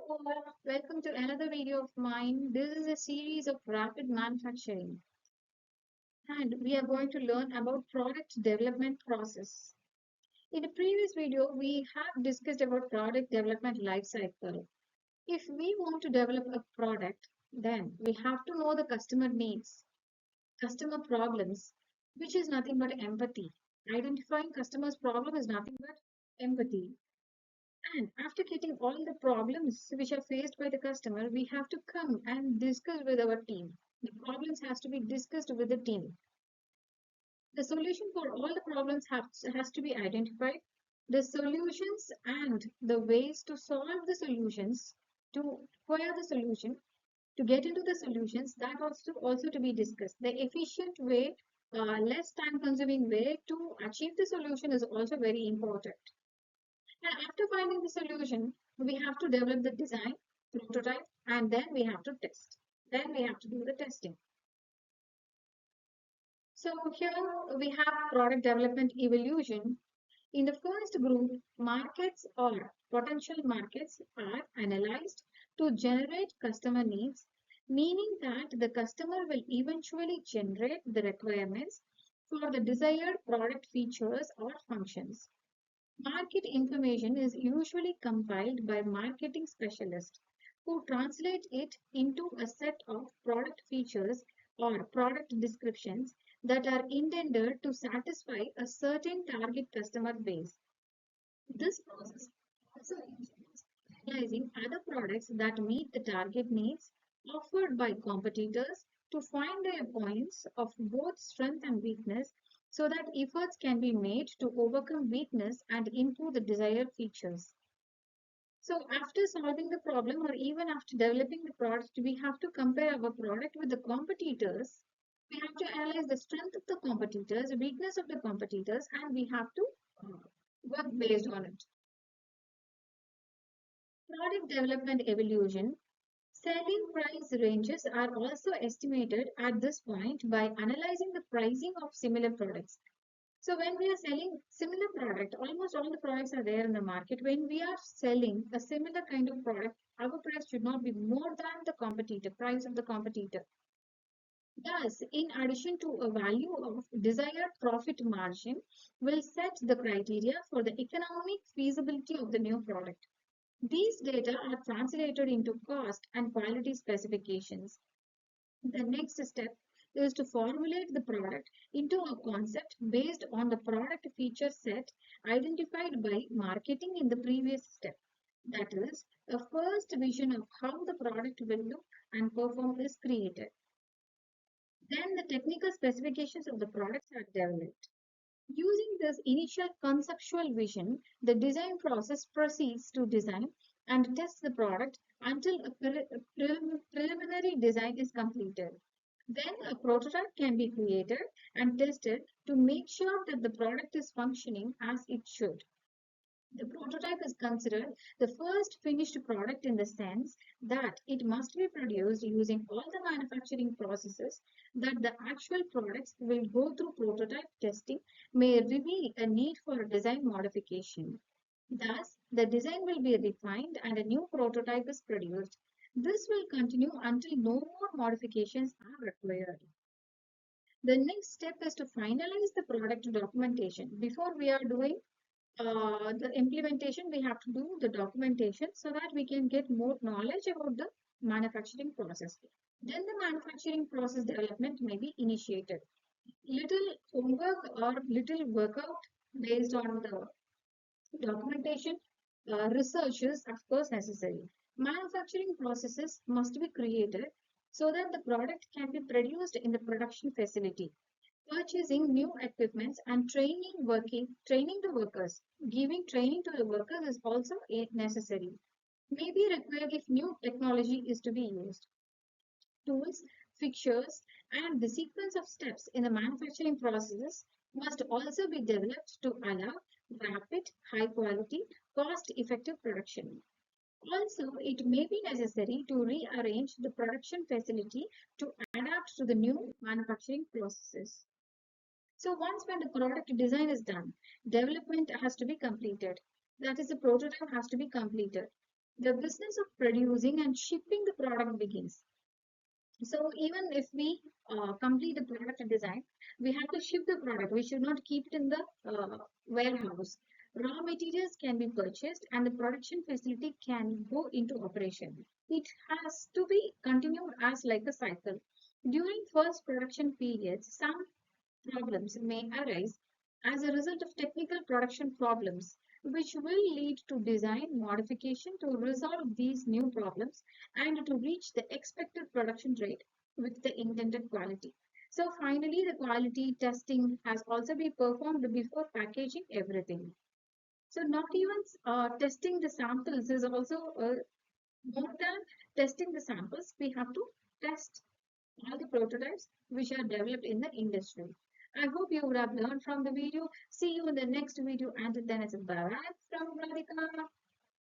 all, welcome to another video of mine. This is a series of rapid manufacturing, and we are going to learn about product development process. In the previous video, we have discussed about product development life cycle. If we want to develop a product, then we have to know the customer needs, customer problems, which is nothing but empathy. Identifying customer's problem is nothing but empathy. And after getting all the problems which are faced by the customer, we have to come and discuss with our team. The problems has to be discussed with the team. The solution for all the problems has to be identified. The solutions and the ways to solve the solutions, to acquire the solution, to get into the solutions, that also to be discussed. The efficient way, less time consuming way to achieve the solution is also very important. And after finding the solution, we have to develop the design, prototype, and then we have to test. Then we have to do the testing. So here we have product development evolution. In the first group, markets or potential markets are analyzed to generate customer needs, meaning that the customer will eventually generate the requirements for the desired product features or functions. Market information is usually compiled by marketing specialists who translate it into a set of product features or product descriptions that are intended to satisfy a certain target customer base. This process also includes analyzing other products that meet the target needs offered by competitors to find their points of both strength and weakness so that efforts can be made to overcome weakness and improve the desired features. So after solving the problem or even after developing the product, we have to compare our product with the competitors. We have to analyze the strength of the competitors, weakness of the competitors, and we have to work based on it. Product development evolution. Selling price ranges are also estimated at this point by analyzing the pricing of similar products. So when we are selling similar product, almost all the products are there in the market. When we are selling a similar kind of product, our price should not be more than the competitor, price of the competitor. Thus, in addition to a value of desired profit margin, will set the criteria for the economic feasibility of the new product. These data are translated into cost and quality specifications. The next step is to formulate the product into a concept based on the product feature set identified by marketing in the previous step. That is, a first vision of how the product will look and perform is created. Then the technical specifications of the products are developed. Using this initial conceptual vision, the design process proceeds to design and test the product until a preliminary design is completed. Then a prototype can be created and tested to make sure that the product is functioning as it should. The prototype is considered the first finished product in the sense that it must be produced using all the manufacturing processes that the actual products will go through. Prototype testing may reveal a need for a design modification. Thus, the design will be refined and a new prototype is produced. This will continue until no more modifications are required. The next step is to finalize the product documentation. Before we are doing the implementation, we have to do the documentation so that we can get more knowledge about the manufacturing process. Then the manufacturing process development may be initiated. Little homework or little workout based on the documentation, research is of course necessary. Manufacturing processes must be created so that the product can be produced in the production facility. Purchasing new equipments and training the workers, giving training to the workers is also necessary. May be required if new technology is to be used. Tools, fixtures, and the sequence of steps in the manufacturing processes must also be developed to allow rapid, high quality, cost effective production. Also, it may be necessary to rearrange the production facility to adapt to the new manufacturing processes. So once when the product design is done, development has to be completed. That is, the prototype has to be completed. The business of producing and shipping the product begins. So even if we complete the product design, we have to ship the product. We should not keep it in the warehouse. Raw materials can be purchased and the production facility can go into operation. It has to be continued as like a cycle. During first production periods, some problems may arise as a result of technical production problems, which will lead to design modification to resolve these new problems and to reach the expected production rate with the intended quality. So finally, the quality testing has also been performed before packaging everything. So not even testing the samples is also more than testing the samples. We have to test all the prototypes which are developed in the industry. I hope you would have learned from the video. See you in the next video. Until then, it's a bye from Radhika.